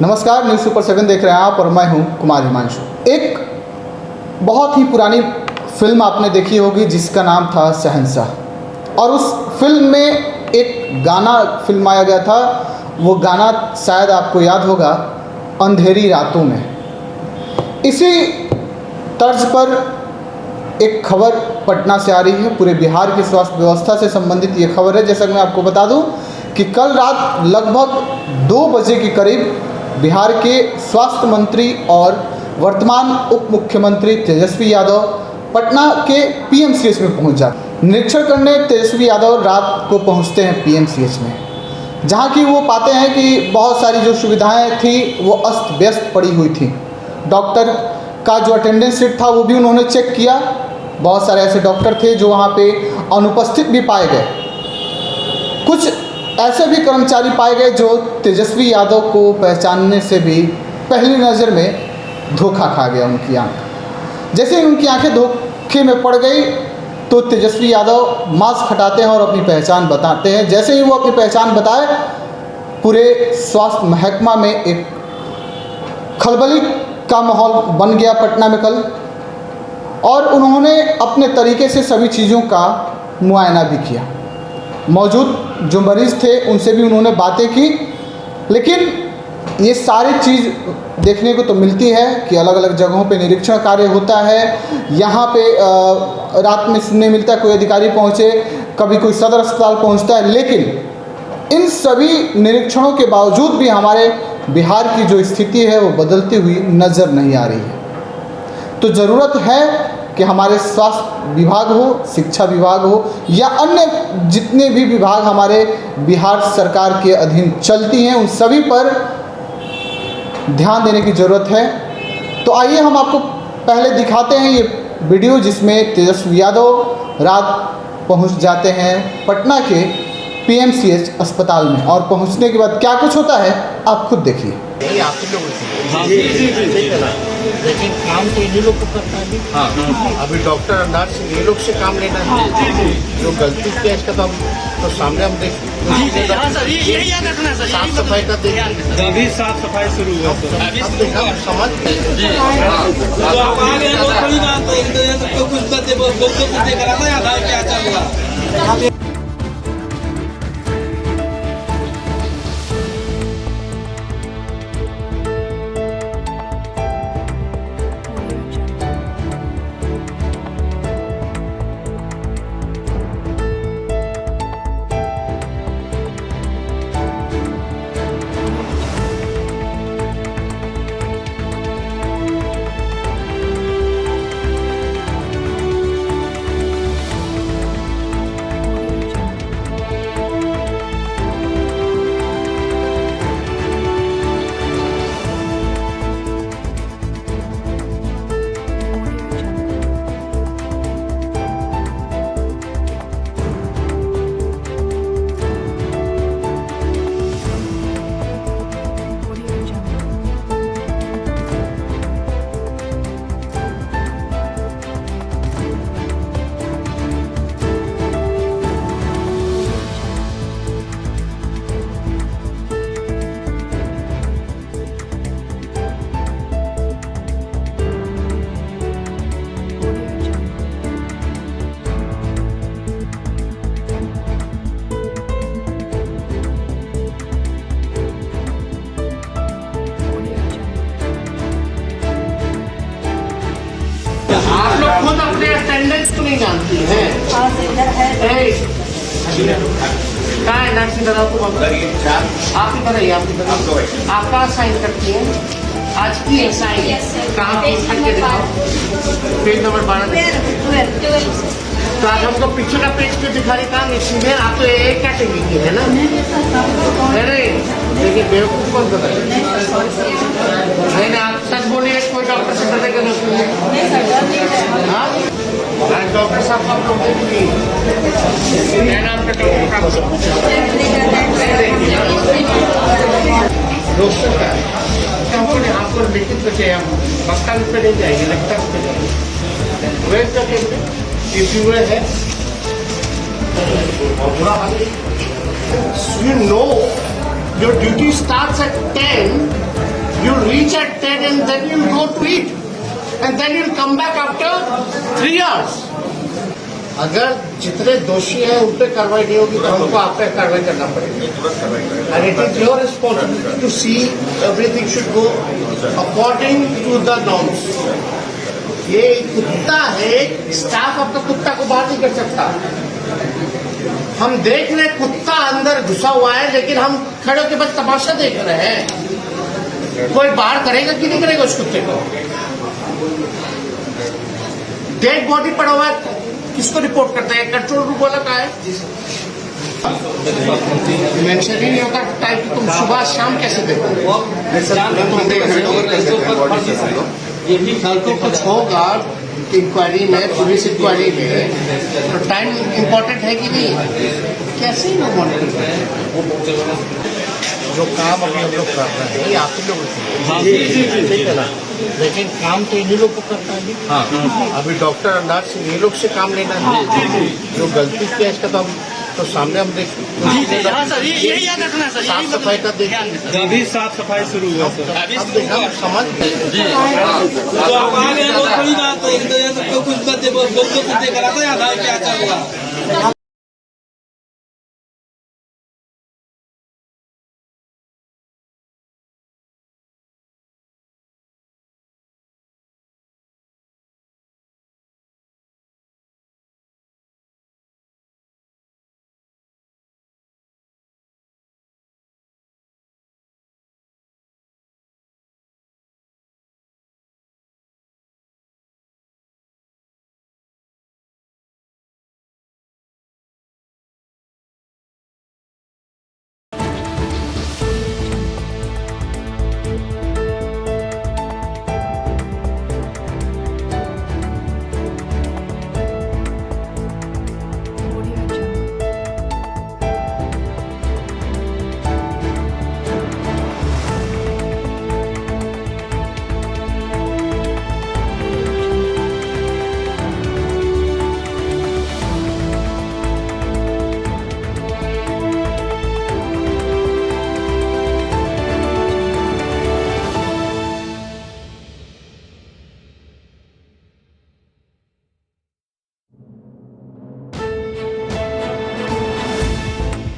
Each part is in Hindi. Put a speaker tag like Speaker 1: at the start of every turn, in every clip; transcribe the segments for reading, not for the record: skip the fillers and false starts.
Speaker 1: नमस्कार, न्यूज़ सुपर 7 देख रहे हैं आप और मैं हूं कुमार हिमांशु। एक बहुत ही पुरानी फिल्म आपने देखी होगी जिसका नाम था शहंशाह, और उस फिल्म में एक गाना फिल्माया गया था। वो गाना शायद आपको याद होगा, अंधेरी रातों में। इसी तर्ज पर एक खबर पटना से आ रही है। पूरे बिहार की स्वास्थ्य व्यवस्था से संबंधित ये खबर है। जैसा कि मैं आपको बता दूं कि कल रात लगभग 2 बजे के करीब बिहार के स्वास्थ्य मंत्री और वर्तमान उप मुख्यमंत्री तेजस्वी यादव पटना के पीएमसीएच में पहुंच जाते। निरीक्षण करने तेजस्वी यादव रात को पहुंचते हैं पीएमसीएच में, जहां की वो पाते हैं कि बहुत सारी जो सुविधाएं थी वो अस्त व्यस्त पड़ी हुई थी। डॉक्टर का जो अटेंडेंस शीट था वो भी उन्होंने चेक किया। बहुत सारे ऐसे डॉक्टर थे जो वहाँ पे अनुपस्थित भी पाए गए। कुछ ऐसे भी कर्मचारी पाए गए जो तेजस्वी यादव को पहचानने से भी पहली नज़र में धोखा खा गया उनकी आंख। जैसे ही उनकी आंखें धोखे में पड़ गई तो तेजस्वी यादव मास्क हटाते हैं और अपनी पहचान बताते हैं। जैसे ही वो अपनी पहचान बताए, पूरे स्वास्थ्य महकमा में एक खलबली का माहौल बन गया पटना में कल। और उन्होंने अपने तरीके से सभी चीज़ों का मुआयना भी किया। मौजूद जो मरीज़ थे उनसे भी उन्होंने बातें की। लेकिन ये सारी चीज़ देखने को तो मिलती है कि अलग अलग जगहों पे निरीक्षण कार्य होता है। यहाँ पे रात में सुनने मिलता है कोई अधिकारी पहुँचे, कभी कोई सदर अस्पताल पहुँचता है। लेकिन इन सभी निरीक्षणों के बावजूद भी हमारे बिहार की जो स्थिति है वो बदलती हुई नज़र नहीं आ रही है। तो ज़रूरत है कि हमारे स्वास्थ्य विभाग हो, शिक्षा विभाग हो या अन्य जितने भी विभाग हमारे बिहार सरकार के अधीन चलती हैं, उन सभी पर ध्यान देने की ज़रूरत है। तो आइए हम आपको पहले दिखाते हैं ये वीडियो जिसमें तेजस्वी यादव रात पहुंच जाते हैं पटना के पीएमसीएच अस्पताल में। और पहुंचने के बाद क्या कुछ होता है आप खुद देखिए।
Speaker 2: आप ही लोगों से लेकिन काम तो इन्हीं लोग को करना है। हाँ, अभी डॉक्टर और नर्स ये लोग से काम लेना है। जो गलती किया इसका तो सामने हम देख साफ सफाई का देख,
Speaker 3: अभी साफ सफाई शुरू हुआ
Speaker 2: समझ कुछ खुद अपने अटेंडेंस को नहीं जानती है। कहाँ है नर्स? इधर आपको आप इधर आइए, आप इधर। आप कहाँ साइन करती हैं? आज की है साइन। कहाँ करके दिखाओ, पेज नंबर 12। तो आज हमको पीछे का पेज क्यों दिखा रही? कहाँ सीधे आप तो एक कैटेगरी की है ना। अरे देखिए बेवकूफ़ कौन कर रहा है? नहीं आप सच बोलिए, कोई डॉक्टर से डरेगा ना। डॉक्टर साहब आप लोग देखिए, मैं नाम का डॉक्टर आपको लिखित तो चाहिए, हम पक्का पे नहीं जाएंगे, लगता पे जाएंगे। वेट करके if you were here, you know your duty starts at 10 You reach at 10 and then you'll go to eat. And then you'll come back after 3 hours. अगर जितने दोषी हैं उन पे कार्रवाई नहीं होगी तो हमको आप पे कार्रवाई करना पड़ेगा। And it is your responsibility to see everything should go according to the norms. ये कुत्ता है, स्टाफ अपना कुत्ता को बाहर नहीं कर सकता। हम देख रहे कुत्ता अंदर घुसा हुआ है, लेकिन हम खड़े होकर बस तमाशा देख रहे हैं। कोई बाहर करेगा कि नहीं करेगा उस कुत्ते को? डेड बॉडी पड़ा हुआ है, किसको रिपोर्ट करते हैं? कंट्रोल रूम वाला का है। मेंशन ही नहीं होगा टाइम की, तुम सुबह शाम कैसे देखो? ये भी कल को कुछ होगा इंक्वायरी में, पुलिस इंक्वायरी में, तो टाइम इम्पोर्टेंट है कि नहीं? कैसे ही लोग मॉनिटर करें? जो काम अभी हम लोग कर रहे हैं ये आप ही लोग ठीक है ना, लेकिन काम तो इन्हीं लोग को करना है। हाँ, अभी डॉक्टर नर्स इन्हीं लोग से काम लेना है। जो गलती किया इसका तो हम तो सामने हम देख यही याद रखना सर, साफ सफाई का देखिए,
Speaker 3: अभी साफ सफाई शुरू हुआ सर।
Speaker 2: अब देखा समझ
Speaker 3: कुछ बच्चे बोलते देख रहा था आधार क्या चल रहा।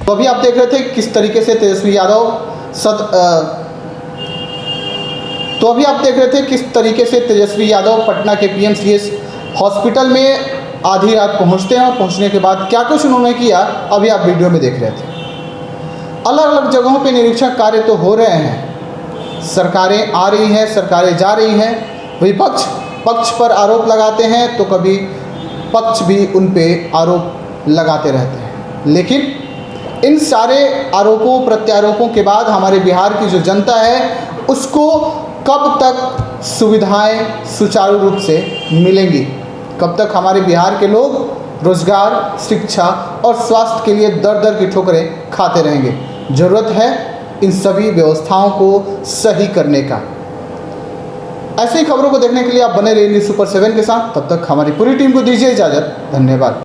Speaker 1: तो अभी आप देख रहे थे किस तरीके से तेजस्वी यादव पटना के पीएमसीएच हॉस्पिटल में आधी रात पहुंचते हैं और पहुंचने के बाद क्या कुछ उन्होंने किया अभी आप वीडियो में देख रहे थे। अलग अलग जगहों पे निरीक्षण कार्य तो हो रहे हैं, सरकारें आ रही हैं, सरकारें जा रही हैं, विपक्ष पक्ष पर आरोप लगाते हैं तो कभी पक्ष भी उन पे आरोप लगाते रहते हैं। लेकिन इन सारे आरोपों प्रत्यारोपों के बाद हमारे बिहार की जो जनता है उसको कब तक सुविधाएं सुचारू रूप से मिलेंगी, कब तक हमारे बिहार के लोग रोजगार, शिक्षा और स्वास्थ्य के लिए दर दर की ठोकरें खाते रहेंगे। ज़रूरत है इन सभी व्यवस्थाओं को सही करने का। ऐसी खबरों को देखने के लिए आप बने रहिए न्यूज़ सुपर 7 के साथ। तब तक हमारी पूरी टीम को दीजिए इजाज़त। धन्यवाद।